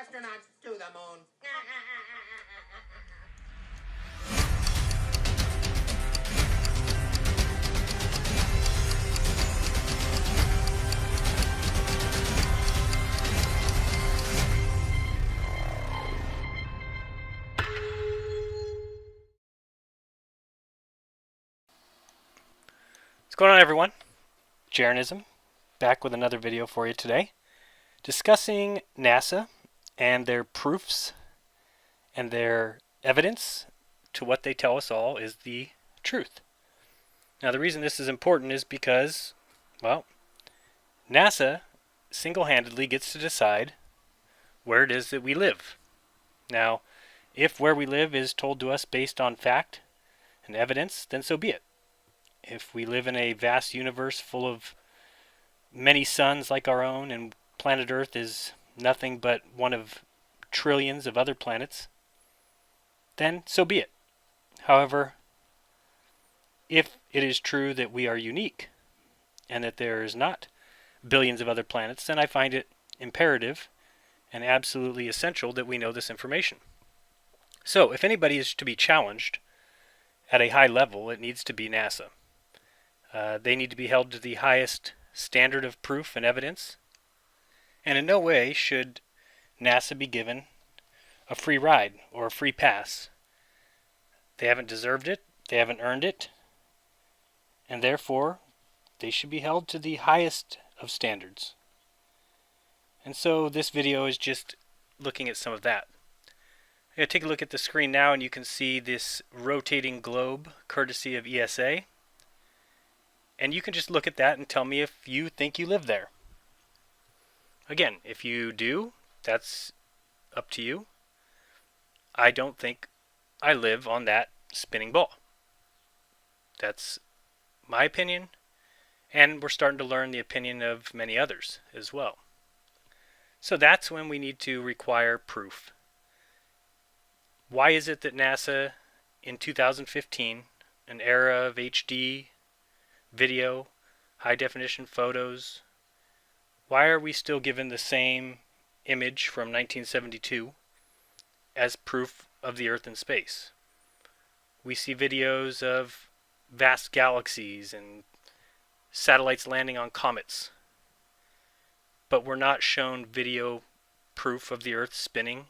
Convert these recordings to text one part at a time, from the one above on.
astronauts to the moon. What's going on, everyone? Jeranism, back with another video for you today, discussing NASA and their proofs and their evidence to what they tell us all is the truth. Now, the reason this is important is because, well, NASA single-handedly gets to decide where it is that we live. Now, if where we live is told to us based on fact and evidence, then so be it. If we live in a vast universe full of many suns like our own, and planet Earth is nothing but one of trillions of other planets, then so be it. However, if it is true that we are unique and that there is not billions of other planets, then I find it imperative and absolutely essential that we know this information. So, if anybody is to be challenged at a high level, it needs to be NASA. They need to be held to the highest standard of proof and evidence, and in no way should NASA be given a free ride or a free pass. They haven't deserved it, they haven't earned it, and therefore they should be held to the highest of standards. And so this video is just looking at some of that. I'm going to take a look at the screen now, and you can see this rotating globe courtesy of ESA. And you can just look at that and tell me if you think you live there. Again, if you do, that's up to you. I don't think I live on that spinning ball. That's my opinion, and we're starting to learn the opinion of many others as well. So that's when we need to require proof. Why is it that NASA in 2015, an era of HD, video, high definition photos, why are we still given the same image from 1972 as proof of the Earth in space? We see videos of vast galaxies and satellites landing on comets, but we're not shown video proof of the Earth spinning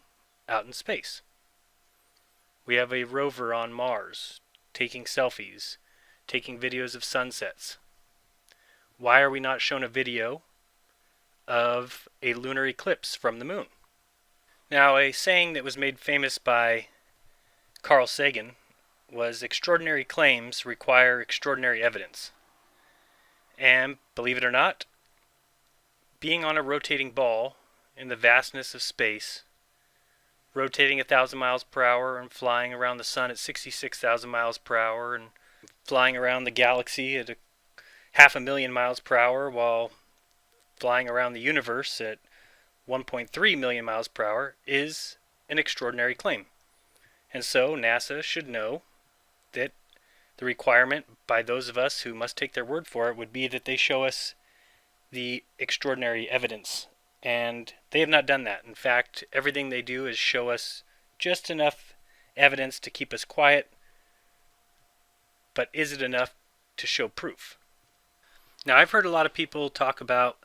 out in space. We have a rover on Mars taking selfies, taking videos of sunsets. Why are we not shown a video of a lunar eclipse from the moon? Now, a saying that was made famous by Carl Sagan was, extraordinary claims require extraordinary evidence. And believe it or not, being on a rotating ball in the vastness of space, rotating 1,000 miles per hour and flying around the sun at 66,000 miles per hour and flying around the galaxy at 500,000 miles per hour while flying around the universe at 1.3 million miles per hour is an extraordinary claim. And so NASA should know that the requirement by those of us who must take their word for it would be that they show us the extraordinary evidence. And they have not done that. In fact, everything they do is show us just enough evidence to keep us quiet. But is it enough to show proof? Now, I've heard a lot of people talk about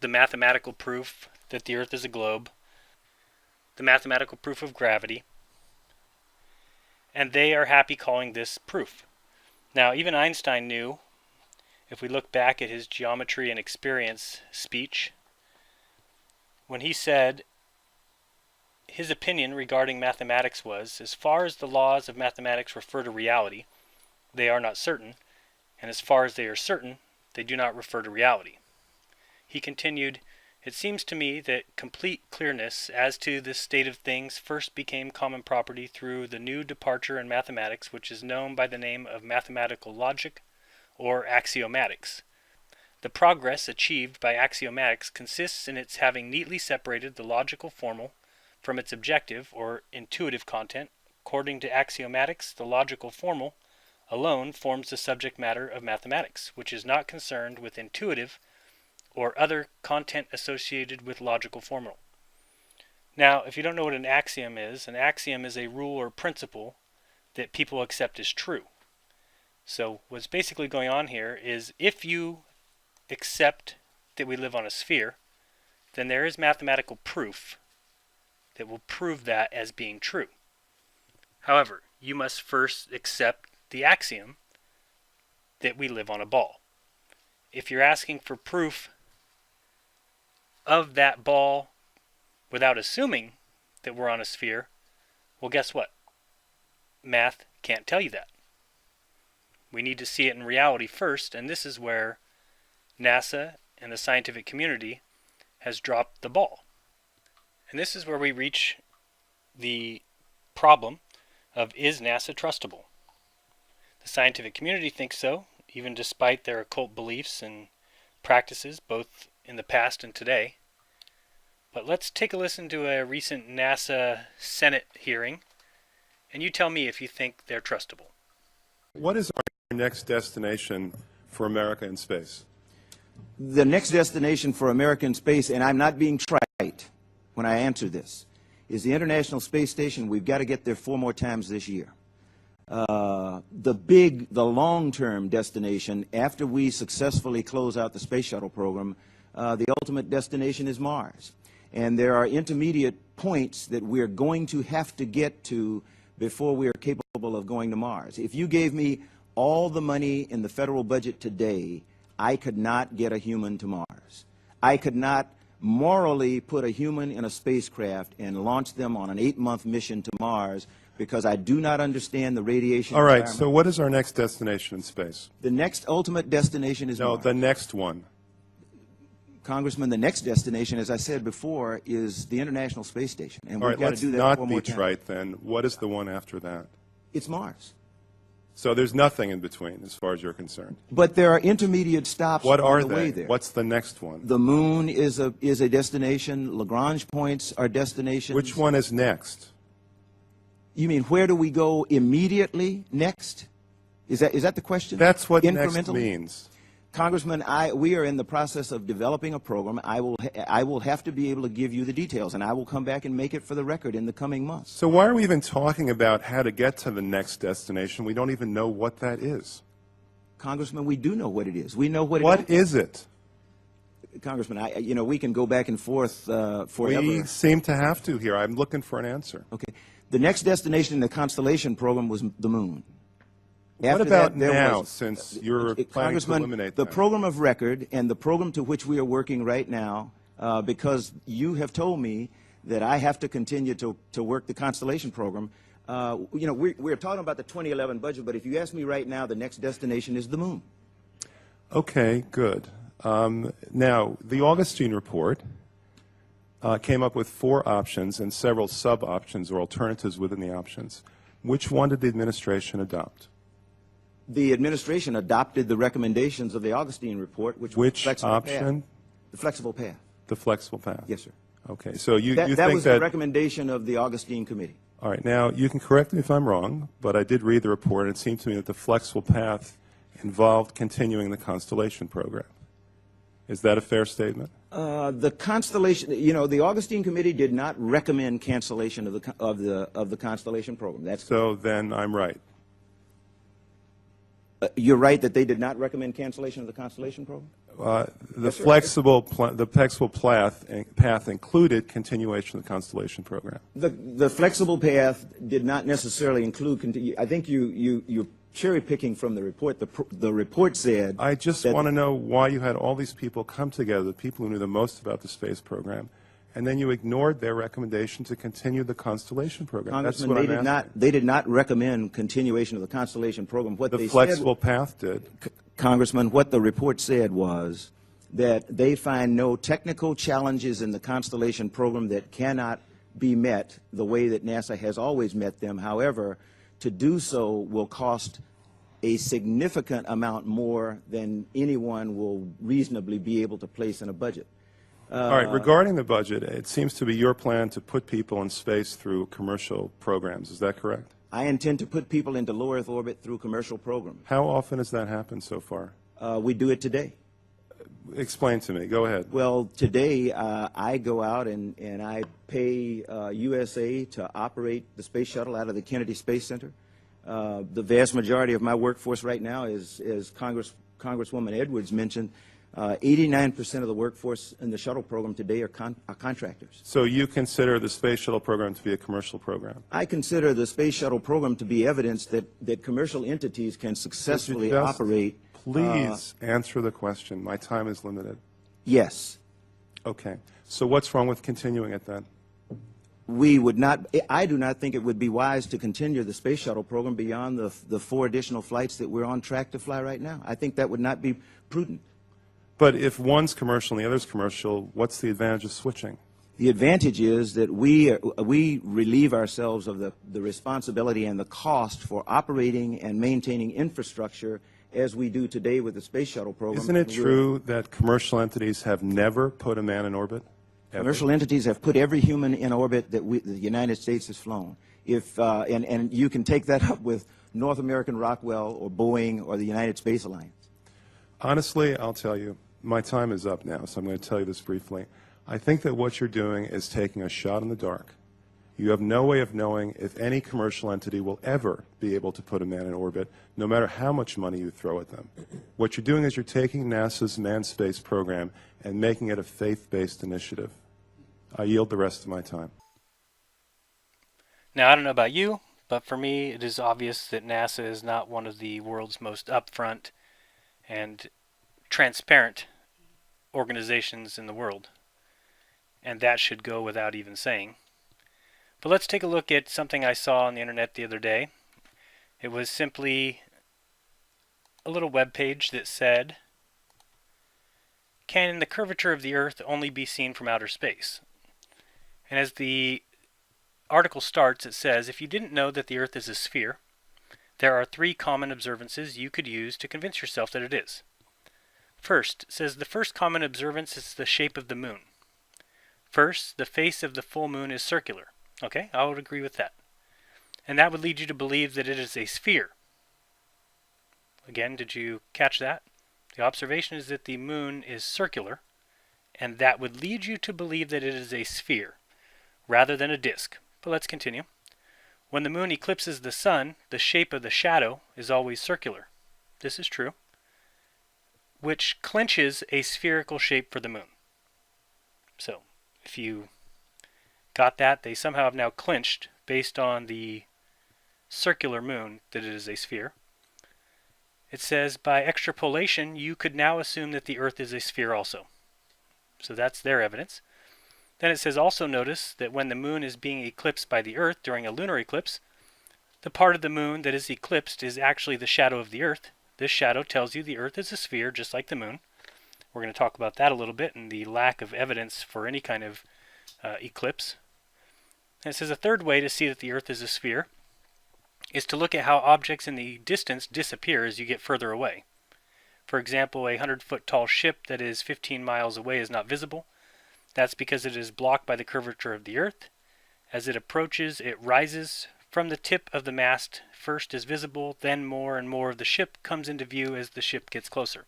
the mathematical proof that the Earth is a globe, the mathematical proof of gravity, and they are happy calling this proof. Now, even Einstein knew, if we look back at his geometry and experience speech, when he said his opinion regarding mathematics was, as far as the laws of mathematics refer to reality, they are not certain, and as far as they are certain, they do not refer to reality. He continued, it seems to me that complete clearness as to this state of things first became common property through the new departure in mathematics, which is known by the name of mathematical logic or axiomatics. The progress achieved by axiomatics consists in its having neatly separated the logical formal from its objective or intuitive content. According to axiomatics, the logical formal alone forms the subject matter of mathematics, which is not concerned with intuitive or other content associated with logical formal. Now, if you don't know what an axiom is a rule or principle that people accept as true. So what's basically going on here is if you accept that we live on a sphere, then there is mathematical proof that will prove that as being true. However, you must first accept the axiom that we live on a ball. If you're asking for proof of that ball without assuming that we're on a sphere, well, guess what? Math can't tell you that. We need to see it in reality first, and this is where NASA and the scientific community has dropped the ball. And this is where we reach the problem of, is NASA trustable? The scientific community thinks so, even despite their occult beliefs and practices, both in the past and today. But let's take a listen to a recent NASA Senate hearing, and you tell me if you think they're trustable. What is our next destination for America in space? The next destination for America in space, and I'm not being trite when I answer this, is the International Space Station. We've got to get there 4 more times this year. The long-term destination, after we successfully close out the space shuttle program, the ultimate destination is Mars. And there are intermediate points that we're going to have to get to before we are capable of going to Mars. If you gave me all the money in the federal budget today, I could not get a human to Mars. I could not morally put a human in a spacecraft and launch them on an 8-month mission to Mars because I do not understand the radiation All right, environment. so what is our next destination in space? The next ultimate destination is No, Mars. the next one. Congressman, the next destination, as I said before, is the International Space Station. And All we've right, got to let's do that not 4 be more times. trite then. What is the one after that? It's Mars. So there's nothing in between as far as you're concerned. But there are intermediate stops What on are the way they? there. What's the next one? The moon is a destination. Lagrange points are destinations. Which one is next? You mean where do we go immediately next? Is that the question? That's what next Incrementally? means. Congressman, we are in the process of developing a program. I will have to be able to give you the details, and I will come back and make it for the record in the coming months. So why are we even talking about how to get to the next destination? We don't even know what that is. Congressman, we do know what it is. We know what it is. What is it? Congressman, we can go back and forth forever. We seem to have to here. I'm looking for an answer. Okay. The next destination in the Constellation program was the moon. What After about that, there now, was, since you're planning to Congressman, eliminate the that? program of record and the program to which we are working right now, because you have told me that I have to continue to work the Constellation program. We're talking about the 2011 budget, but if you ask me right now, the next destination is the moon. Okay, good. Now, the Augustine report came up with 4 options and several sub-options or alternatives within the options. Which one did the administration adopt? The administration adopted the recommendations of the Augustine report, which was Which the flexible option? path. The flexible path. The flexible path. Yes, sir. Okay, so you That think was the recommendation of the Augustine committee. All right, now you can correct me if I'm wrong, but I did read the report and it seemed to me that the flexible path involved continuing the Constellation program. Is that a fair statement? The Constellation, the Augustine committee did not recommend cancellation of the Constellation program. That's So then I'm right. You're right that they did not recommend cancellation of the Constellation program? The flexible path included continuation of the Constellation program. The flexible path did not necessarily include. I think you're cherry picking from the report. The report said. I just want to know why you had all these people come together, the people who knew the most about the space program, and then you ignored their recommendation to continue the Constellation program. Congressman, That's what I'm asking. they did not recommend continuation of the Constellation program. What The they flexible said, path did. Congressman, what the report said was that they find no technical challenges in the Constellation program that cannot be met the way that NASA has always met them. However, to do so will cost a significant amount more than anyone will reasonably be able to place in a budget. All right, regarding the budget, it seems to be your plan to put people in space through commercial programs. Is that correct? I intend to put people into low Earth orbit through commercial programs. How often has that happened so far? We do it today. Explain to me. Go ahead. Well, today I go out and I pay USA to operate the space shuttle out of the Kennedy Space Center. The vast majority of my workforce right now is, as Congresswoman Edwards mentioned, 89% of the workforce in the shuttle program today are contractors. So you consider the space shuttle program to be a commercial program? I consider the space shuttle program to be evidence that commercial entities can successfully operate. Please answer the question. My time is limited. Yes. Okay. So what's wrong with continuing it then? We would not, I do not think it would be wise to continue the space shuttle program beyond the 4 additional flights that we're on track to fly right now. I think that would not be prudent. But if one's commercial and the other's commercial, what's the advantage of switching? The advantage is that we relieve ourselves of the responsibility and the cost for operating and maintaining infrastructure as we do today with the space shuttle program. Isn't it true that commercial entities have never put a man in orbit? Ever? Commercial entities have put every human in orbit that the United States has flown. And you can take that up with North American Rockwell or Boeing or the United Space Alliance. Honestly, I'll tell you, my time is up now, so I'm going to tell you this briefly. I think that what you're doing is taking a shot in the dark. You have no way of knowing if any commercial entity will ever be able to put a man in orbit, no matter how much money you throw at them. What you're doing is you're taking NASA's manned space program and making it a faith-based initiative. I yield the rest of my time. Now, I don't know about you, but for me, it is obvious that NASA is not one of the world's most upfront and transparent organizations in the world. And that should go without even saying. But let's take a look at something I saw on the internet the other day. It was simply a little web page that said, "Can the curvature of the Earth only be seen from outer space?" And as the article starts, it says, if you didn't know that the Earth is a sphere, there are 3 common observances you could use to convince yourself that it is. First, it says the first common observance is the shape of the moon. First, the face of the full moon is circular. Okay, I would agree with that. And that would lead you to believe that it is a sphere. Again, did you catch that? The observation is that the moon is circular, and that would lead you to believe that it is a sphere, rather than a disk. But let's continue. When the moon eclipses the sun, the shape of the shadow is always circular. This is true, which clinches a spherical shape for the moon. So, if you got that, they somehow have now clinched, based on the circular moon, that it is a sphere. It says, by extrapolation, you could now assume that the Earth is a sphere also. So that's their evidence. Then it says, also notice that when the moon is being eclipsed by the Earth during a lunar eclipse, the part of the moon that is eclipsed is actually the shadow of the Earth. This shadow tells you the Earth is a sphere, just like the moon. We're going to talk about that a little bit and the lack of evidence for any kind of eclipse. And it says a third way to see that the Earth is a sphere is to look at how objects in the distance disappear as you get further away. For example, a 100-foot tall ship that is 15 miles away is not visible. That's because it is blocked by the curvature of the Earth. As it approaches, it rises from the tip of the mast. First is visible, then more and more of the ship comes into view as the ship gets closer.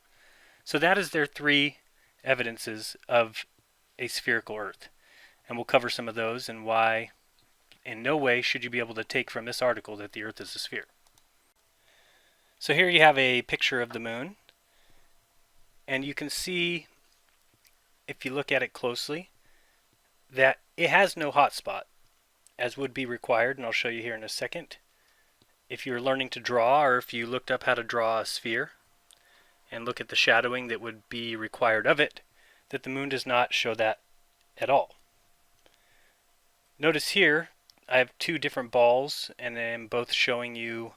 So that is their 3 evidences of a spherical Earth. And we'll cover some of those and why in no way should you be able to take from this article that the Earth is a sphere. So here you have a picture of the moon. And you can see, if you look at it closely, that it has no hot spot, as would be required, and I'll show you here in a second. If you're learning to draw, or if you looked up how to draw a sphere, and look at the shadowing that would be required of it, that the moon does not show that at all. Notice here, I have 2 different balls, and I'm both showing you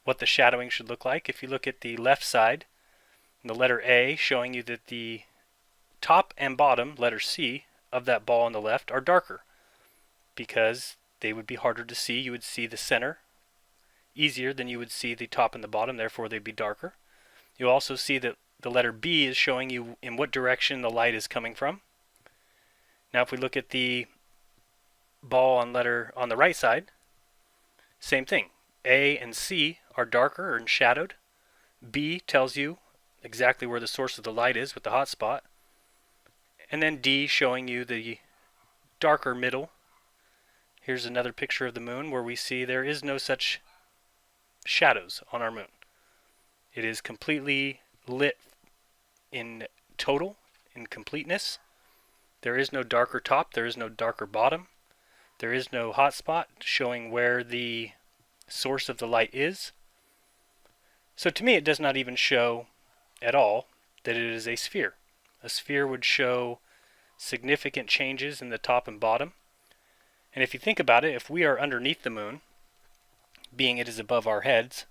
what the shadowing should look like. If you look at the left side, the letter A showing you that the top and bottom, letter C, of that ball on the left are darker, because they would be harder to see. You would see the center easier than you would see the top and the bottom, therefore they'd be darker. You'll also see that the letter B is showing you in what direction the light is coming from. Now if we look at the ball on the right side, same thing. A and C are darker and shadowed. B tells you exactly where the source of the light is with the hot spot. And then D showing you the darker middle. Here's another picture of the moon where we see there is no such shadows on our moon. It is completely lit in total, in completeness. There is no darker top, there is no darker bottom. There is no hot spot showing where the source of the light is. So to me it does not even show at all that it is a sphere. A sphere would show significant changes in the top and bottom. And if you think about it, if we are underneath the moon, being it is above our heads,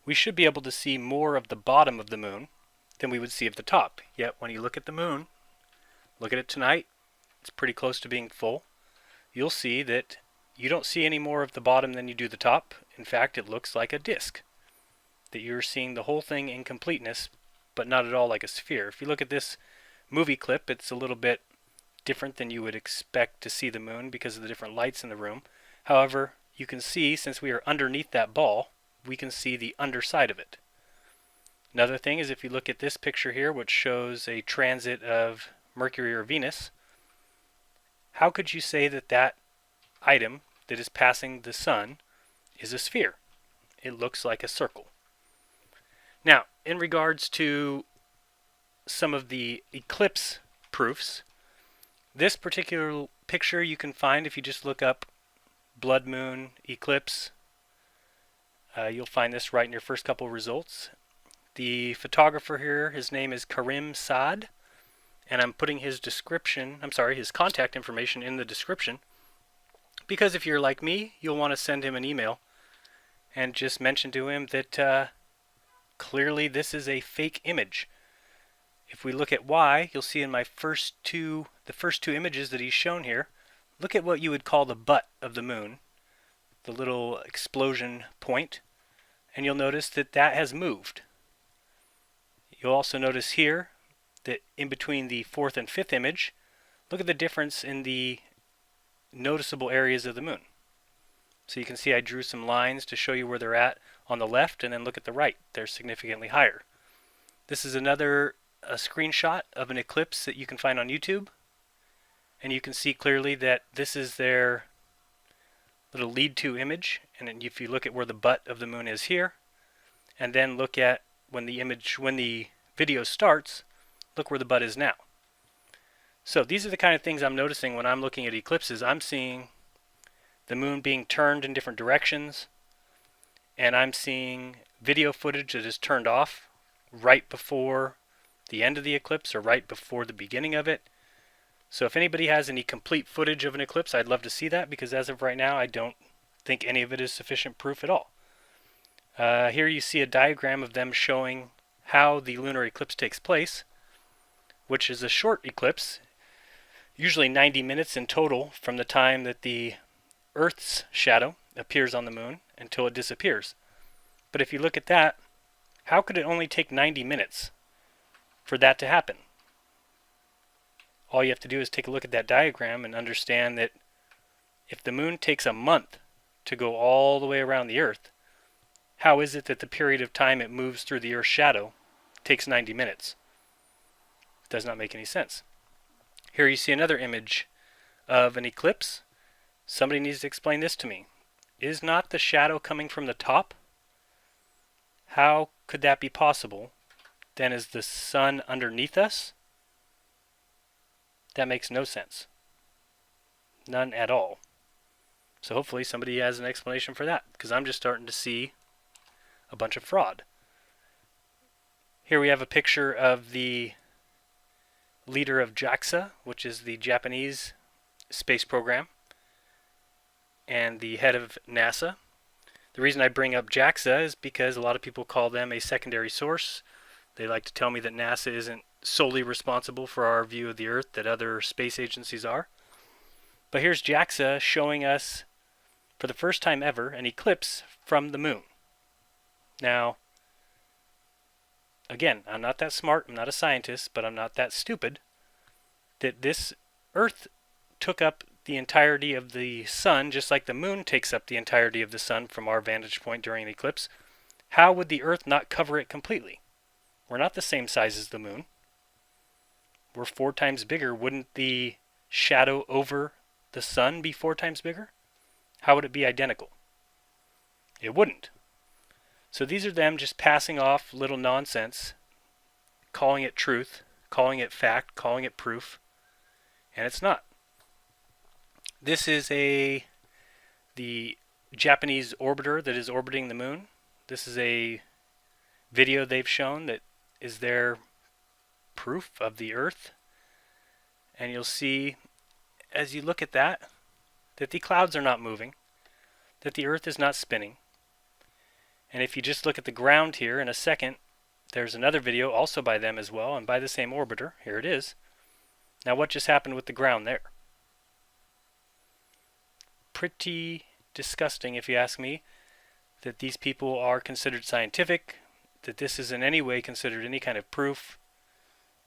we should be able to see more of the bottom of the moon than we would see of the top. Yet when you look at the moon, look at it tonight, it's pretty close to being full. You'll see that you don't see any more of the bottom than you do the top. In fact, it looks like a disk. That you're seeing the whole thing in completeness, but not at all like a sphere. If you look at this movie clip, it's a little bit different than you would expect to see the moon because of the different lights in the room. However, you can see, since we are underneath that ball, we can see the underside of it. Another thing is if you look at this picture here, which shows a transit of Mercury or Venus, how could you say that that item that is passing the sun is a sphere? It looks like a circle. Now, in regards to some of the eclipse proofs, this particular picture you can find if you just look up blood moon eclipse. You'll find this right in your first couple results. The photographer here, his name is Karim Saad, and I'm putting his his contact information in the description, because if you're like me, you'll want to send him an email and just mention to him that clearly this is a fake image. If we look at Y, you'll see in the first two images that he's shown here, look at what you would call the butt of the moon, the little explosion point, and you'll notice that that has moved. You'll also notice here that in between the fourth and fifth image, look at the difference in the noticeable areas of the moon. So you can see I drew some lines to show you where they're at on the left, and then look at the right. They're significantly higher. This is a screenshot of an eclipse that you can find on YouTube, and you can see clearly that this is their little lead-to image, and if you look at where the butt of the moon is here, and then look at when the video starts, look where the butt is now. So these are the kind of things I'm noticing when I'm looking at eclipses. I'm seeing the moon being turned in different directions, and I'm seeing video footage that is turned off right before the end of the eclipse or right before the beginning of it. So if anybody has any complete footage of an eclipse, I'd love to see that, because as of right now, I don't think any of it is sufficient proof at all. Here you see a diagram of them showing how the lunar eclipse takes place, which is a short eclipse, usually 90 minutes in total from the time that the Earth's shadow appears on the moon until it disappears. But if you look at that, how could it only take 90 minutes for that to happen? All you have to do is take a look at that diagram and understand that if the moon takes a month to go all the way around the Earth, how is it that the period of time it moves through the Earth's shadow takes 90 minutes? It does not make any sense. Here you see another image of an eclipse. Somebody needs to explain this to me. Is not the shadow coming from the top? How could that be possible? Then is the sun underneath us? That makes no sense. None at all. So hopefully somebody has an explanation for that, because I'm just starting to see a bunch of fraud. Here we have a picture of the leader of JAXA, which is the Japanese space program, and the head of NASA. The reason I bring up JAXA is because a lot of people call them a secondary source. They like to tell me that NASA isn't solely responsible for our view of the Earth, that other space agencies are. But here's JAXA showing us, for the first time ever, an eclipse from the moon. Now, again, I'm not that smart, I'm not a scientist, but I'm not that stupid, that this Earth took up the entirety of the sun, just like the moon takes up the entirety of the sun from our vantage point during an eclipse. How would the Earth not cover it completely? We're not the same size as the moon. We're 4 times bigger. Wouldn't the shadow over the sun be 4 times bigger? How would it be identical? It wouldn't. So these are them just passing off little nonsense, calling it truth, calling it fact, calling it proof, and it's not. This is the Japanese orbiter that is orbiting the moon. This is a video they've shown that is their proof of the Earth. And you'll see, as you look at that the clouds are not moving, that the Earth is not spinning. And if you just look at the ground here in a second, there's another video also by them as well, and by the same orbiter. Here it is. Now what just happened with the ground there? Pretty disgusting, if you ask me, that these people are considered scientific, that this is in any way considered any kind of proof,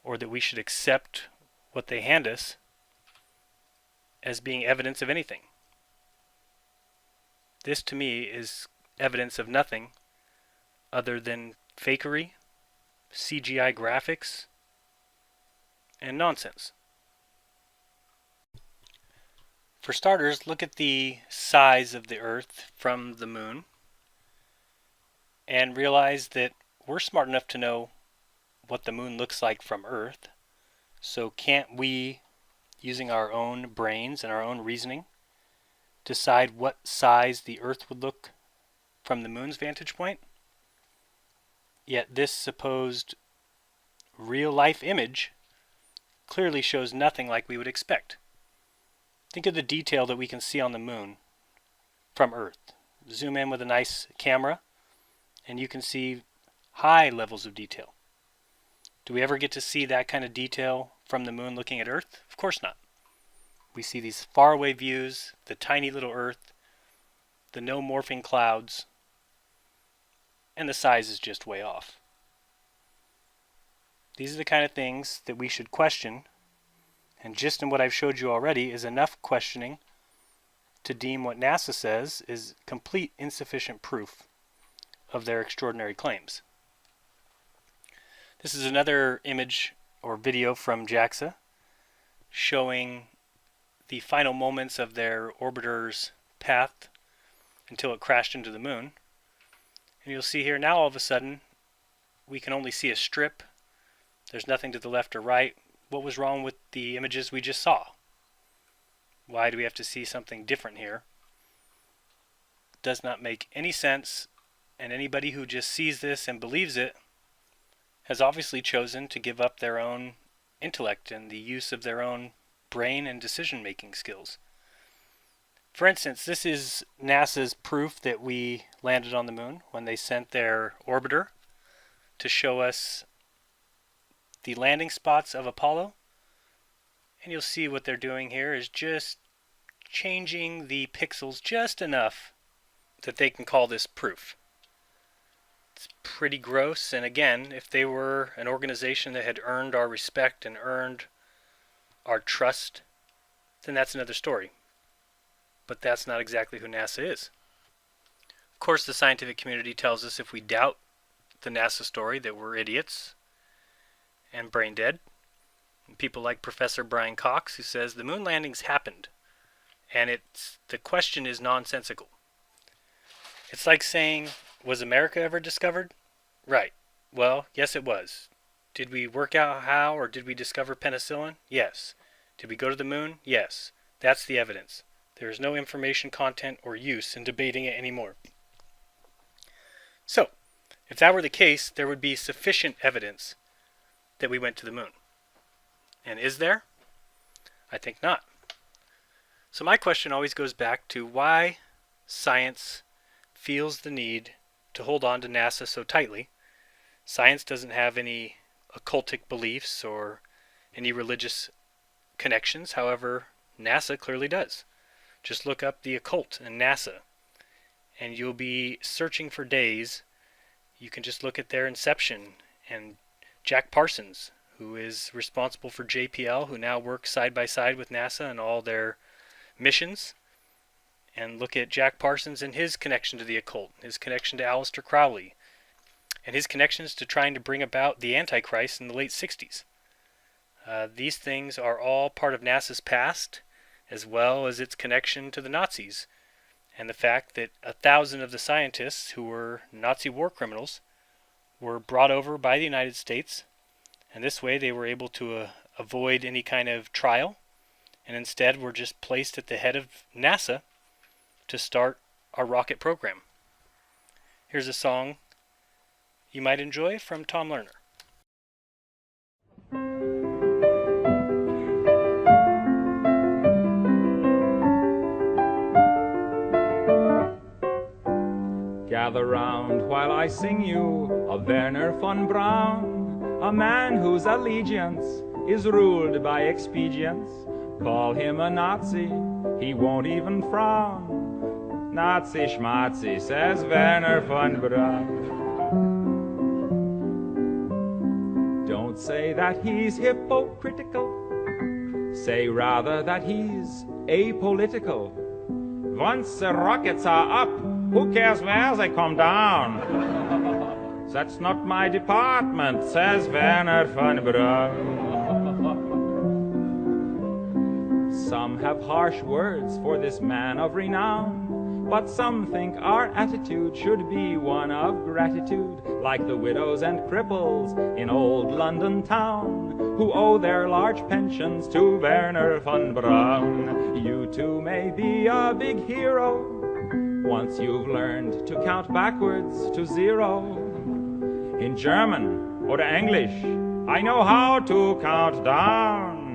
or that we should accept what they hand us as being evidence of anything. This to me is evidence of nothing other than fakery, CGI graphics, and nonsense. For starters, look at the size of the Earth from the moon and realize that we're smart enough to know what the moon looks like from Earth. So can't we, using our own brains and our own reasoning, decide what size the Earth would look from the moon's vantage point? Yet this supposed real-life image clearly shows nothing like we would expect. Think of the detail that we can see on the moon from Earth. Zoom in with a nice camera and you can see high levels of detail. Do we ever get to see that kind of detail from the moon looking at Earth? Of course not. We see these faraway views, the tiny little Earth, the no morphing clouds, and the size is just way off. These are the kind of things that we should question, and just in what I've showed you already is enough questioning to deem what NASA says is complete insufficient proof of their extraordinary claims. This is another image or video from JAXA showing the final moments of their orbiter's path until it crashed into the moon. And you'll see here now all of a sudden we can only see a strip. There's nothing to the left or right. What was wrong with the images we just saw? Why do we have to see something different here? Does not make any sense, and anybody who just sees this and believes it has obviously chosen to give up their own intellect and the use of their own brain and decision-making skills. For instance, this is NASA's proof that we landed on the moon when they sent their orbiter to show us the landing spots of Apollo. And you'll see what they're doing here is just changing the pixels just enough that they can call this proof. It's pretty gross, and again, if they were an organization that had earned our respect and earned our trust, then that's another story. But that's not exactly who NASA is. Of course, the scientific community tells us if we doubt the NASA story that we're idiots and brain dead. And people like Professor Brian Cox, who says the moon landings happened, and the question is nonsensical. It's like saying, was America ever discovered? Right. Well, yes it was. Did we work out how, or did we discover penicillin? Yes. Did we go to the moon? Yes. That's the evidence. There is no information content or use in debating it anymore. So, if that were the case, there would be sufficient evidence that we went to the moon. And is there? I think not. So my question always goes back to why science feels the need to hold on to NASA so tightly. Science doesn't have any occultic beliefs or any religious connections. However, NASA clearly does. Just look up the occult and NASA, and you'll be searching for days. You can just look at their inception and Jack Parsons, who is responsible for JPL, who now works side by side with NASA and all their missions. And look at Jack Parsons and his connection to the occult, his connection to Aleister Crowley, and his connections to trying to bring about the Antichrist in the late 60s. These things are all part of NASA's past, as well as its connection to the Nazis, and the fact that 1,000 of the scientists who were Nazi war criminals were brought over by the United States, and this way they were able to avoid any kind of trial, and instead were just placed at the head of NASA to start our rocket program. Here's a song you might enjoy from Tom Lerner. Gather round while I sing you of Werner von Braun, a man whose allegiance is ruled by expedience. Call him a Nazi, he won't even frown. Nazi schmazi, says Werner von Braun. Don't say that he's hypocritical, say rather that he's apolitical. Once the rockets are up, who cares where they come down? That's not my department, says Werner von Braun. Some have harsh words for this man of renown, but some think our attitude should be one of gratitude, like the widows and cripples in old London town, who owe their large pensions to Werner von Braun. You too may be a big hero once you've learned to count backwards to 0. In German or English, I know how to count down.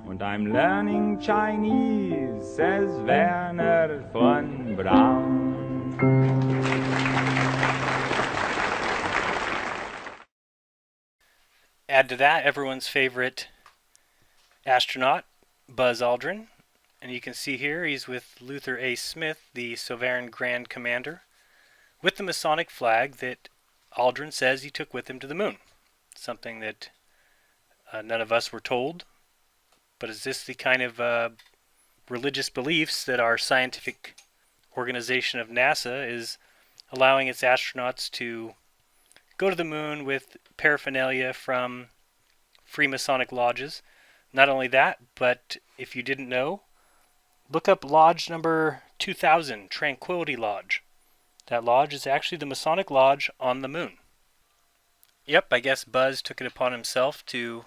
And I'm learning Chinese, says Werner von Braun. Add to that everyone's favorite astronaut, Buzz Aldrin. And you can see here he's with Luther A. Smith, the Sovereign Grand Commander, with the Masonic flag that Aldrin says he took with him to the moon. Something that none of us were told. But is this the kind of religious beliefs that our scientific organization of NASA is allowing its astronauts to go to the moon with paraphernalia from Freemasonic lodges? Not only that, but if you didn't know, look up lodge number 2000, Tranquility Lodge. That lodge is actually the Masonic lodge on the moon. Yep, I guess Buzz took it upon himself to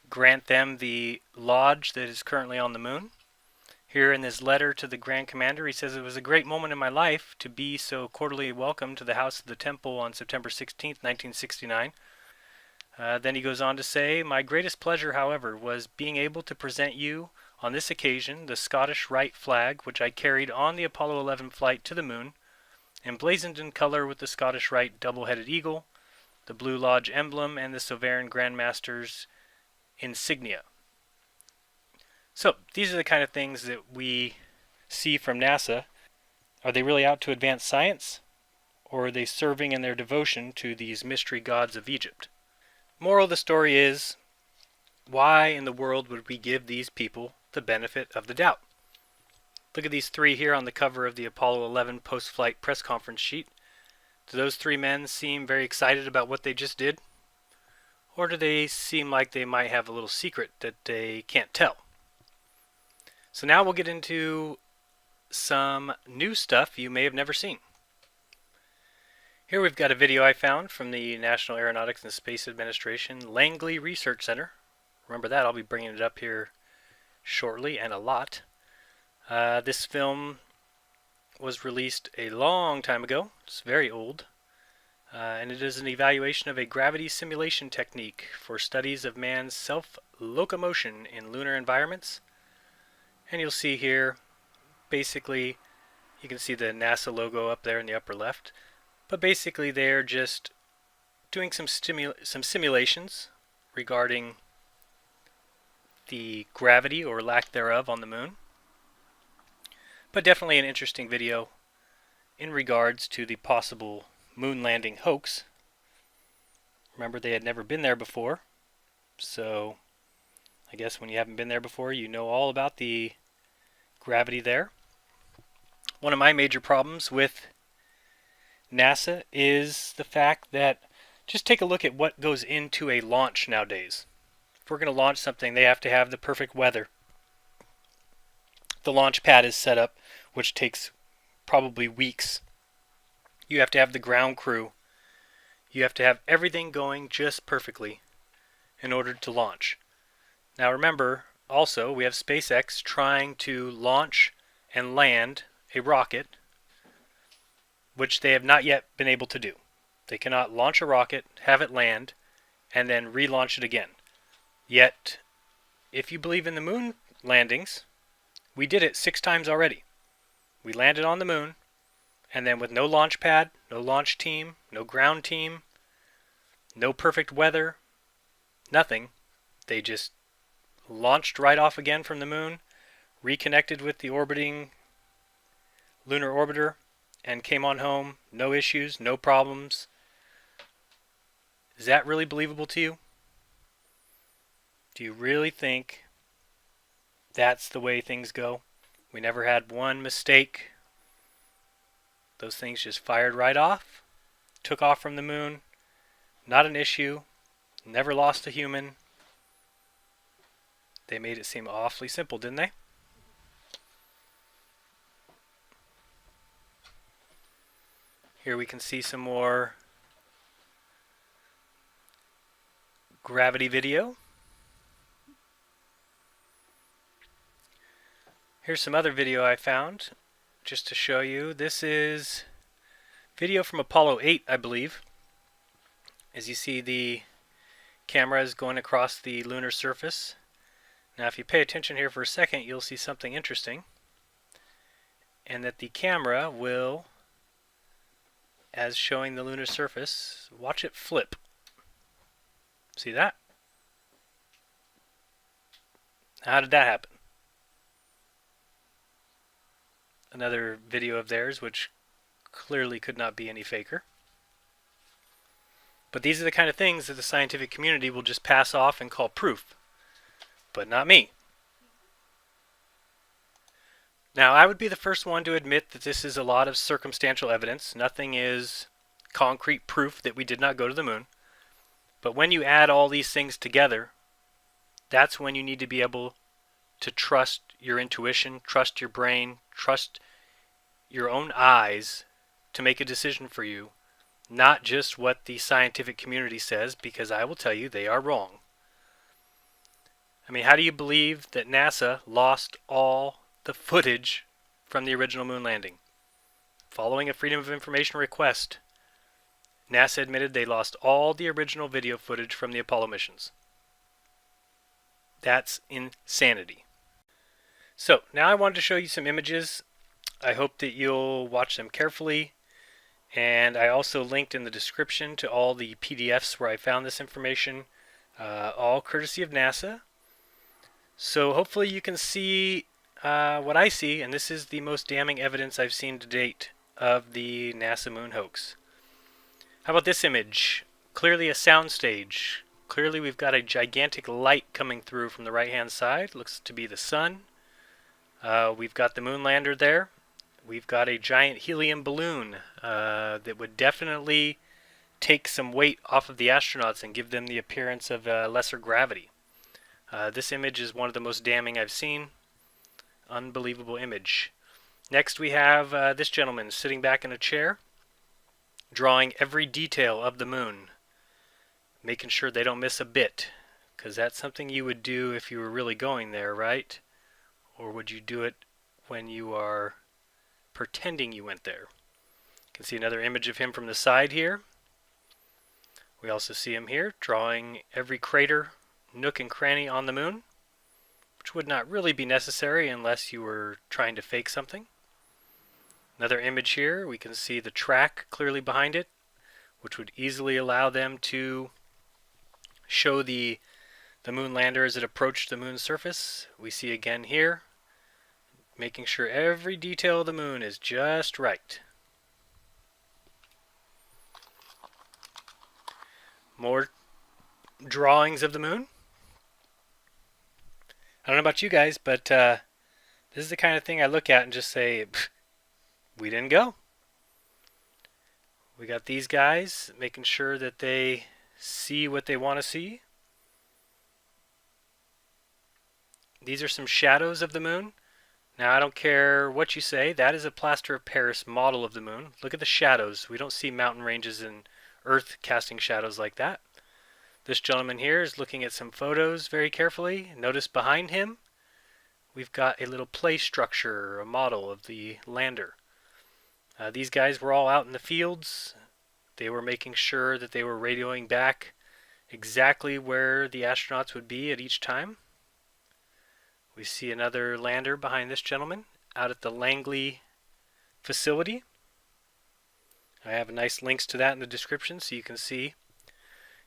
grant them the lodge that is currently on the moon. Here in his letter to the Grand Commander, he says, "It was a great moment in my life to be so cordially welcomed to the House of the Temple on September 16th, 1969. Then he goes on to say, "My greatest pleasure, however, was being able to present you on this occasion the Scottish Rite flag, which I carried on the Apollo 11 flight to the moon, emblazoned in color with the Scottish Rite double-headed eagle, the Blue Lodge emblem, and the Sovereign Grandmaster's insignia." So these are the kind of things that we see from NASA. Are they really out to advance science, or are they serving in their devotion to these mystery gods of Egypt? Moral of the story is, why in the world would we give these people the benefit of the doubt? Look at these three here on the cover of the Apollo 11 post-flight press conference sheet. Do those three men seem very excited about what they just did? Or do they seem like they might have a little secret that they can't tell? So now we'll get into some new stuff you may have never seen. Here we've got a video I found from the National Aeronautics and Space Administration Langley Research Center. Remember that, I'll be bringing it up here shortly, and a lot. This film was released a long time ago. It's very old. And it is an evaluation of a gravity simulation technique for studies of man's self-locomotion in lunar environments. And you'll see here, basically, you can see the NASA logo up there in the upper left. But basically they're just doing some simulations regarding the gravity or lack thereof on the moon. But definitely an interesting video in regards to the possible moon landing hoax. Remember, they had never been there before, so I guess when you haven't been there before, you know all about the gravity there. One of my major problems with NASA is the fact that just take a look at what goes into a launch nowadays. If we're going to launch something, they have to have the perfect weather. The launch pad is set up, which takes probably weeks. You have to have the ground crew. You have to have everything going just perfectly in order to launch. Now remember, also, we have SpaceX trying to launch and land a rocket, which they have not yet been able to do. They cannot launch a rocket, have it land, and then relaunch it again. Yet, if you believe in the moon landings, we did it 6 times already. We landed on the moon, and then with no launch pad, no launch team, no ground team, no perfect weather, nothing. They just launched right off again from the moon, reconnected with the orbiting lunar orbiter, and came on home. No issues, no problems. Is that really believable to you? Do you really think that's the way things go? We never had one mistake. Those things just fired right off, took off from the moon, not an issue, never lost a human. They made it seem awfully simple, didn't they? Here we can see some more gravity video. Here's some other video I found just to show you. This is video from Apollo 8, I believe. As you see, the camera is going across the lunar surface. Now if you pay attention here for a second, you'll see something interesting. And that the camera will, as showing the lunar surface, watch it flip. See that? How did that happen? Another video of theirs, which clearly could not be any faker. But these are the kind of things that the scientific community will just pass off and call proof. But not me. Now, I would be the first one to admit that this is a lot of circumstantial evidence. Nothing is concrete proof that we did not go to the moon. But when you add all these things together, that's when you need to be able to trust your intuition, trust your brain, trust your own eyes to make a decision for you, not just what the scientific community says, because I will tell you they are wrong. I mean, how do you believe that NASA lost all the footage from the original moon landing? Following a Freedom of Information request, NASA admitted they lost all the original video footage from the Apollo missions. That's insanity. So, now I wanted to show you some images. I hope that you'll watch them carefully. And I also linked in the description to all the PDFs where I found this information, all courtesy of NASA. So hopefully you can see what I see, and this is the most damning evidence I've seen to date of the NASA moon hoax. How about this image? Clearly a soundstage. Clearly we've got a gigantic light coming through from the right-hand side. Looks to be the sun. We've got the moon lander there. We've got a giant helium balloon that would definitely take some weight off of the astronauts and give them the appearance of lesser gravity. This image is one of the most damning I've seen. Unbelievable image. Next we have this gentleman sitting back in a chair, drawing every detail of the moon, making sure they don't miss a bit, because that's something you would do if you were really going there, right? Or would you do it when you are pretending you went there? You can see another image of him from the side here. We also see him here drawing every crater, nook and cranny on the moon, which would not really be necessary unless you were trying to fake something. Another image here, we can see the track clearly behind it, which would easily allow them to show the moon lander as it approached the moon's surface. We see again here, making sure every detail of the moon is just right. More drawings of the moon. I don't know about you guys, but this is the kind of thing I look at and just say, we didn't go. We got these guys making sure that they see what they want to see. These are some shadows of the moon. Now, I don't care what you say, that is a plaster of Paris model of the moon. Look at the shadows. We don't see mountain ranges and Earth casting shadows like that. This gentleman here is looking at some photos very carefully. Notice behind him, we've got a little play structure, a model of the lander. These guys were all out in the fields. They were making sure that they were radioing back exactly where the astronauts would be at each time. We see another lander behind this gentleman out at the Langley facility. I have nice links to that in the description so you can see.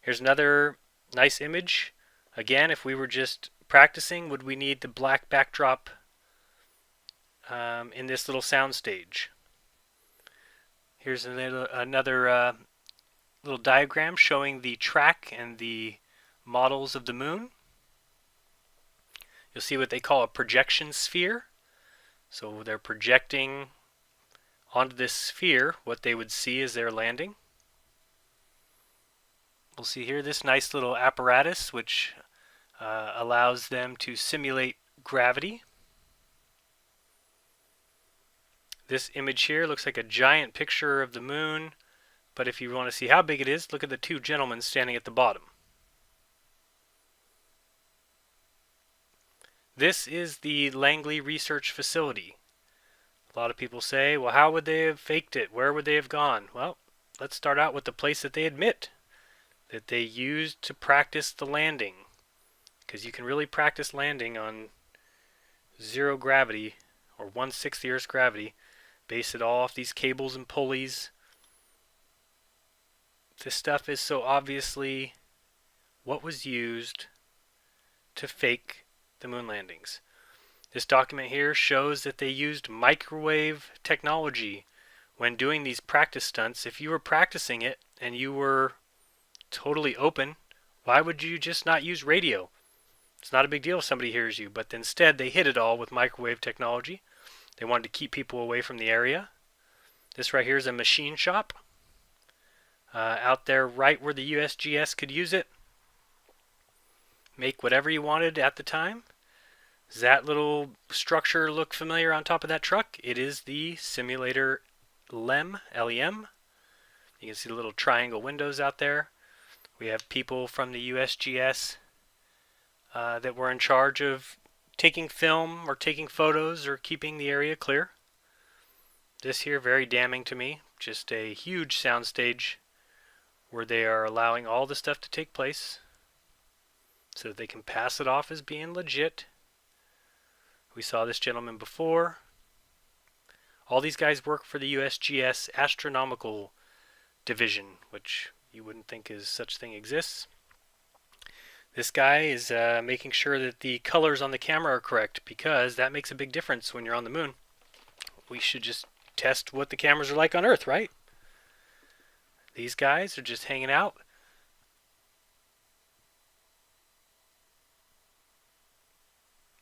Here's another nice image. Again, if we were just practicing, would we need the black backdrop in this little sound stage? Here's another little diagram showing the track and the models of the moon. You'll see what they call a projection sphere. So they're projecting onto this sphere what they would see as they're landing. We'll see here this nice little apparatus which allows them to simulate gravity. This image here looks like a giant picture of the moon, but if you want to see how big it is, look at the two gentlemen standing at the bottom. This is the Langley Research Facility. A lot of people say, well, how would they have faked it? Where would they have gone? Well, let's start out with the place that they admit that they used to practice the landing. Because you can really practice landing on zero gravity, or 1/6 the Earth's gravity. Base it all off these cables and pulleys. This stuff is so obviously what was used to fake the moon landings. This document here shows that they used microwave technology when doing these practice stunts. If you were practicing it and you were totally open, why would you just not use radio? It's not a big deal if somebody hears you, but instead they hid it all with microwave technology. They wanted to keep people away from the area. This right here is a machine shop out there right where the USGS could use it. Make whatever you wanted at the time. Does that little structure look familiar on top of that truck? It is the simulator LEM, L-E-M. You can see the little triangle windows out there. We have people from the USGS that were in charge of taking film or taking photos or keeping the area clear. This here, very damning to me. Just a huge soundstage where they are allowing all the stuff to take place so that they can pass it off as being legit. We saw this gentleman before. All these guys work for the USGS Astronomical Division, which you wouldn't think is such thing exists. This guy is making sure that the colors on the camera are correct, because that makes a big difference when you're on the moon. We should just test what the cameras are like on Earth, right? These guys are just hanging out.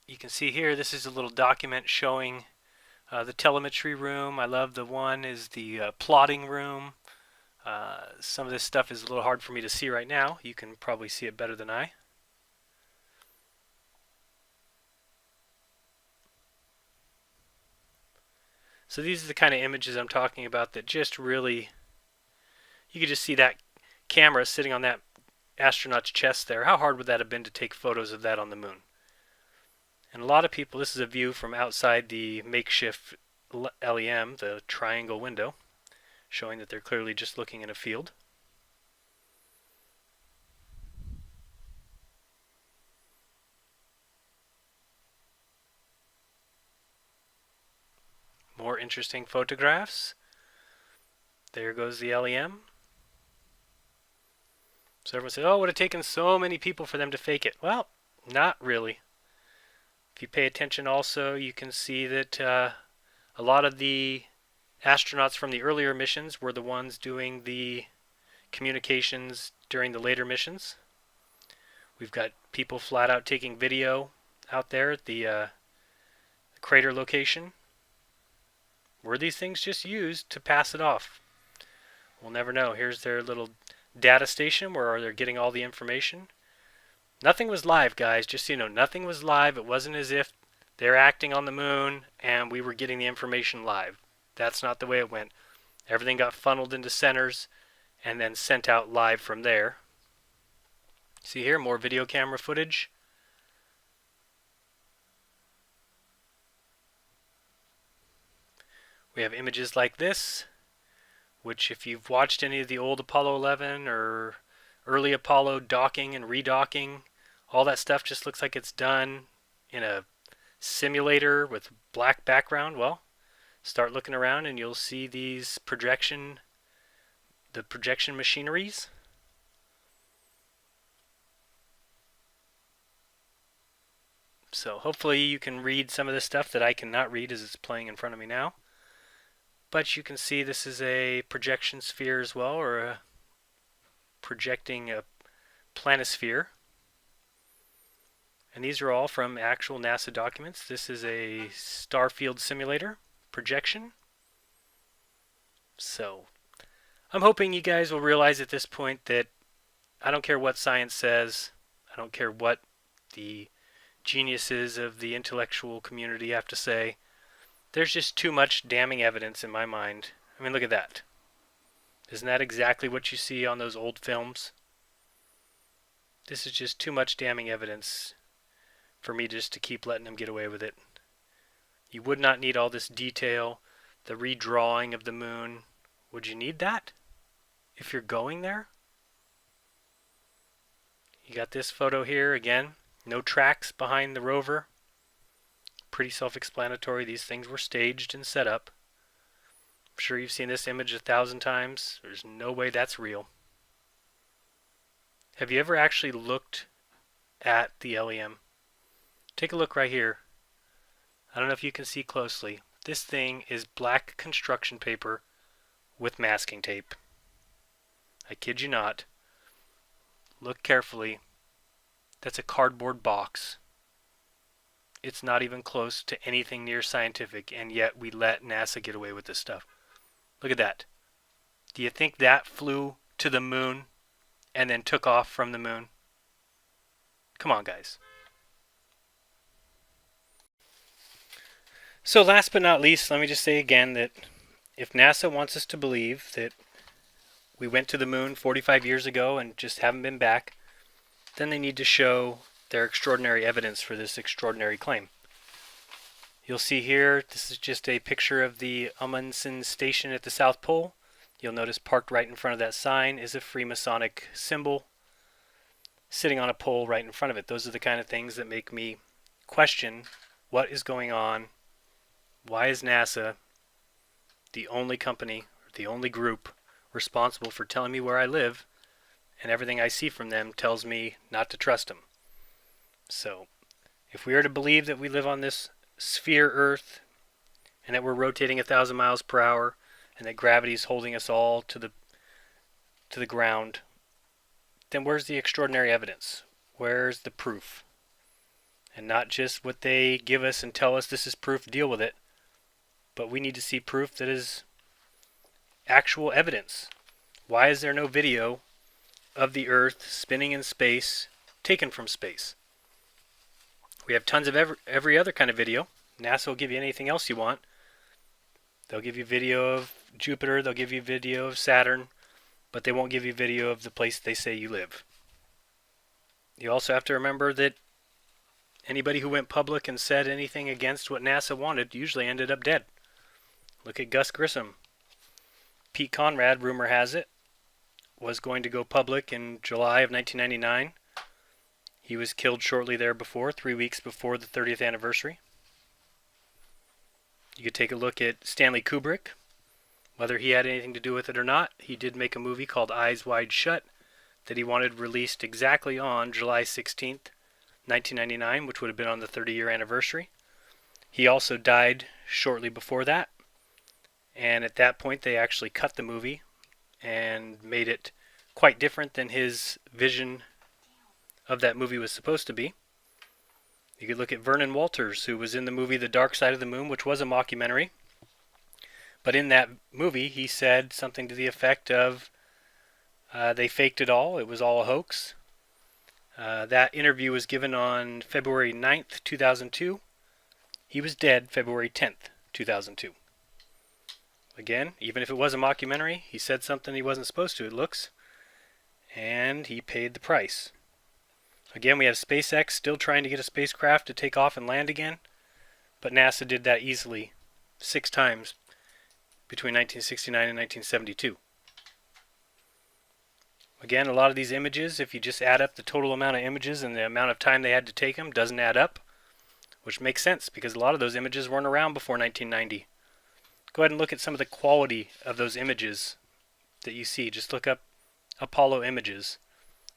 You can see here, this is a little document showing the telemetry room. I love the one is the plotting room. Some of this stuff is a little hard for me to see right now. You can probably see it better than I. So these are the kind of images I'm talking about that just really, you could just see that camera sitting on that astronaut's chest there. How hard would that have been to take photos of that on the moon? And a lot of people, this is a view from outside the makeshift LEM, the triangle window, showing that they're clearly just looking in a field. More interesting photographs. There goes the LEM. So everyone says, oh, it would have taken so many people for them to fake it. Well, not really. If you pay attention also, you can see that a lot of the astronauts from the earlier missions were the ones doing the communications during the later missions. We've got people flat out taking video out there at the crater location. Were these things just used to pass it off? We'll never know. Here's their little data station where they're getting all the information. Nothing was live, guys. Just so you know, nothing was live. It wasn't as if they're acting on the moon and we were getting the information live. That's not the way it went. Everything got funneled into centers and then sent out live from there. See here, more video camera footage. We have images like this, which if you've watched any of the old Apollo 11 or early Apollo docking and redocking, all that stuff just looks like it's done in a simulator with black background. Well, start looking around and you'll see these projection machineries. So hopefully you can read some of the stuff that I cannot read as it's playing in front of me now. But you can see this is a projection sphere as well, or projecting a planisphere. And these are all from actual NASA documents. This is a star field simulator projection. So I'm hoping you guys will realize at this point that I don't care what science says. I don't care what the geniuses of the intellectual community have to say. There's just too much damning evidence in my mind. I mean, look at that. Isn't that exactly what you see on those old films? This is just too much damning evidence for me just to keep letting them get away with it. You would not need all this detail, the redrawing of the moon. Would you need that if you're going there? You got this photo here again. No tracks behind the rover. Pretty self-explanatory. These things were staged and set up. I'm sure you've seen this image 1,000 times. There's no way that's real. Have you ever actually looked at the LEM? Take a look right here. I don't know if you can see closely. This thing is black construction paper with masking tape. I kid you not. Look carefully. That's a cardboard box. It's not even close to anything near scientific, and yet we let NASA get away with this stuff. Look at that. Do you think that flew to the moon and then took off from the moon? Come on, guys. So last but not least, let me just say again that if NASA wants us to believe that we went to the moon 45 years ago and just haven't been back, then they need to show their extraordinary evidence for this extraordinary claim. You'll see here, this is just a picture of the Amundsen station at the South Pole. You'll notice parked right in front of that sign is a Freemasonic symbol sitting on a pole right in front of it. Those are the kind of things that make me question what is going on. Why is NASA the only company, or the only group responsible for telling me where I live, and everything I see from them tells me not to trust them? So, if we are to believe that we live on this sphere Earth, and that we're rotating 1,000 miles per hour, and that gravity is holding us all to the ground, then where's the extraordinary evidence? Where's the proof? And not just what they give us and tell us this is proof, deal with it, but we need to see proof that is actual evidence. Why is there no video of the Earth spinning in space, taken from space? We have tons of every other kind of video. NASA will give you anything else you want. They'll give you video of Jupiter, they'll give you video of Saturn, but they won't give you video of the place they say you live. You also have to remember that anybody who went public and said anything against what NASA wanted usually ended up dead. Look at Gus Grissom. Pete Conrad, rumor has it, was going to go public in July of 1999. He was killed shortly there before, 3 weeks before the 30th anniversary. You could take a look at Stanley Kubrick. Whether he had anything to do with it or not, he did make a movie called Eyes Wide Shut that he wanted released exactly on July 16th, 1999, which would have been on the 30-year anniversary. He also died shortly before that, and at that point they actually cut the movie and made it quite different than his vision of that movie was supposed to be. You could look at Vernon Walters, who was in the movie The Dark Side of the Moon, which was a mockumentary, But in that movie, he said something to the effect of, they faked it all, it was all a hoax. That interview was given on February 9th, 2002. He was dead February 10th, 2002. Again, even if it was a mockumentary, he said something he wasn't supposed to, it looks, and he paid the price. Again, we have SpaceX still trying to get a spacecraft to take off and land again, but NASA did that easily 6 times between 1969 and 1972. Again, a lot of these images, if you just add up the total amount of images and the amount of time they had to take them, doesn't add up, which makes sense because a lot of those images weren't around before 1990. Go ahead and look at some of the quality of those images that you see. Just look up Apollo images.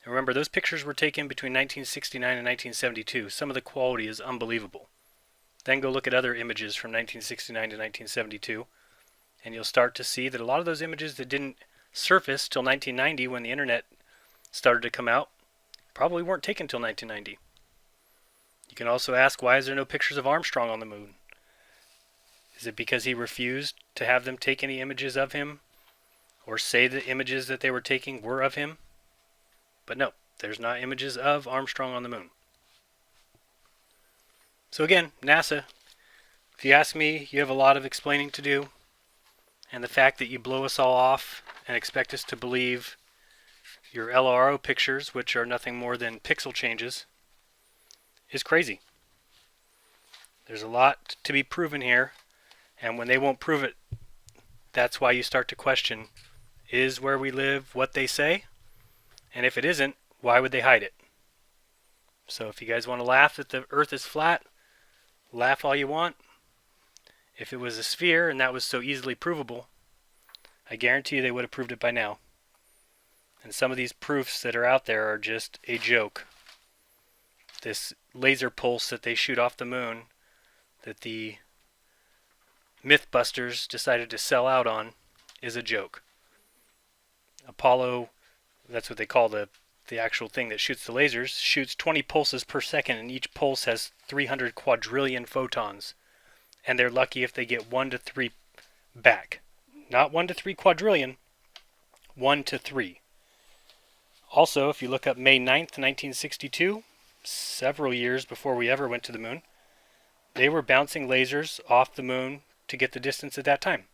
And remember, those pictures were taken between 1969 and 1972. Some of the quality is unbelievable. Then go look at other images from 1969 to 1972, and you'll start to see that a lot of those images that didn't surface till 1990 when the internet started to come out probably weren't taken till 1990. You can also ask, why is there no pictures of Armstrong on the moon? Is it because he refused to have them take any images of him or say the images that they were taking were of him? But no, there's not images of Armstrong on the moon. So again, NASA, if you ask me, you have a lot of explaining to do. And the fact that you blow us all off and expect us to believe your LRO pictures, which are nothing more than pixel changes, is crazy. There's a lot to be proven here, and when they won't prove it, that's why you start to question, is where we live what they say? And if it isn't, why would they hide it? So if you guys want to laugh that the Earth is flat, laugh all you want. If it was a sphere and that was so easily provable, I guarantee you they would have proved it by now. And some of these proofs that are out there are just a joke. This laser pulse that they shoot off the moon, that the Mythbusters decided to sell out on, is a joke. Apollo, that's what they call the actual thing that shoots the lasers, shoots 20 pulses per second, and each pulse has 300 quadrillion photons. And they're lucky if they get 1 to 3 back. Not 1 to 3 quadrillion, 1 to 3. Also, if you look up May 9th, 1962, several years before we ever went to the moon, they were bouncing lasers off the moon to get the distance at that time.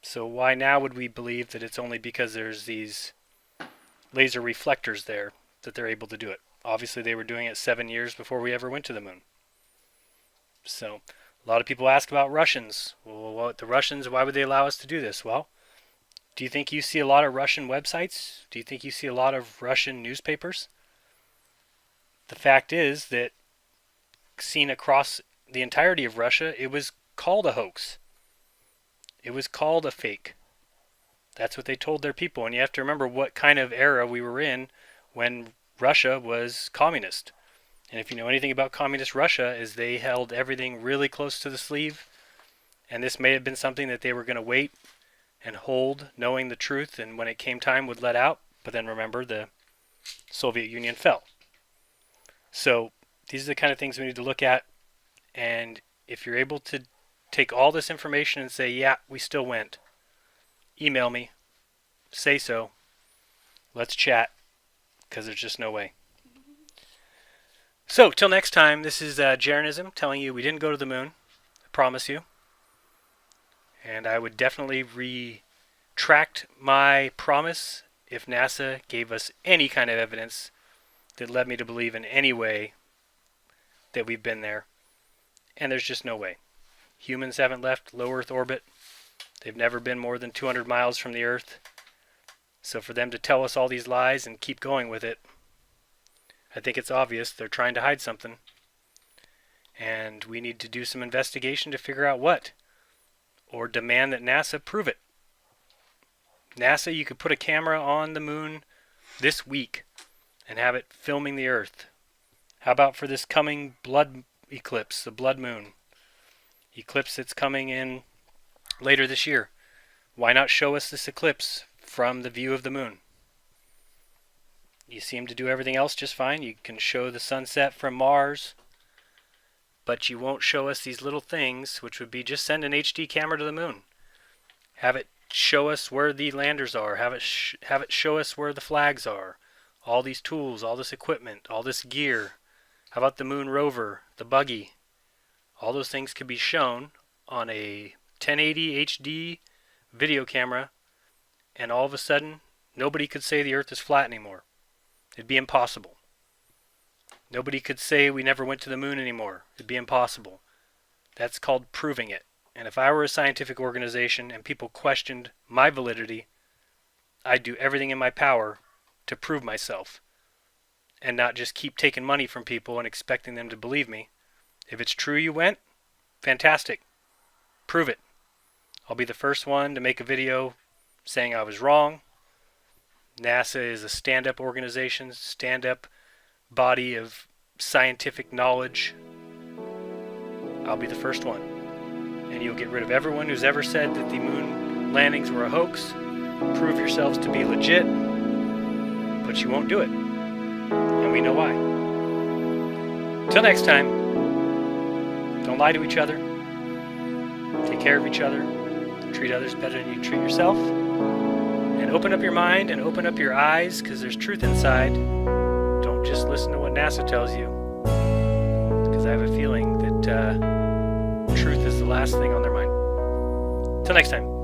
So why now would we believe that it's only because there's these laser reflectors there that they're able to do it? Obviously they were doing it 7 years before we ever went to the moon. So a lot of people ask about Russians. Well, the Russians, why would they allow us to do this? Well, do you think you see a lot of Russian websites? Do you think you see a lot of Russian newspapers? The fact is that seen across the entirety of Russia, it was called a hoax. It was called a fake. That's what they told their people. And you have to remember what kind of era we were in when Russia was communist. And if you know anything about communist Russia, is they held everything really close to the sleeve. And this may have been something that they were going to wait and hold, knowing the truth, and when it came time would let out. But then remember, the Soviet Union fell. So these are the kind of things we need to look at. And if you're able to take all this information and say, yeah, we still went, email me, say so, let's chat, because there's just no way. So, till next time, this is Jeranism telling you we didn't go to the moon, I promise you. And I would definitely retract my promise if NASA gave us any kind of evidence that led me to believe in any way that we've been there. And there's just no way. Humans haven't left low Earth orbit. They've never been more than 200 miles from the Earth. So for them to tell us all these lies and keep going with it, I think it's obvious they're trying to hide something. And we need to do some investigation to figure out what. Or demand that NASA prove it. NASA, you could put a camera on the moon this week and have it filming the Earth. How about for this coming blood eclipse, the blood moon eclipse that's coming in later this year? Why not show us this eclipse from the view of the moon? You seem to do everything else just fine. You can show the sunset from Mars, but you won't show us these little things, which would be just send an HD camera to the moon. Have it show us where the landers are. Have it show us where the flags are. All these tools, all this equipment, all this gear. How about the moon rover, the buggy? All those things could be shown on a 1080 HD video camera, and all of a sudden, nobody could say the Earth is flat anymore. It'd be impossible. Nobody could say we never went to the moon anymore. It'd be impossible. That's called proving it. And if I were a scientific organization and people questioned my validity, I'd do everything in my power to prove myself and not just keep taking money from people and expecting them to believe me. If it's true you went, fantastic. Prove it. I'll be the first one to make a video saying I was wrong. NASA is a stand-up organization, stand-up body of scientific knowledge. I'll be the first one. And you'll get rid of everyone who's ever said that the moon landings were a hoax. Prove yourselves to be legit, but you won't do it. And we know why. Till next time, don't lie to each other. Take care of each other. Treat others better than you treat yourself. And open up your mind and open up your eyes, because there's truth inside. Don't just listen to what NASA tells you, because I have a feeling that truth is the last thing on their mind. Till next time.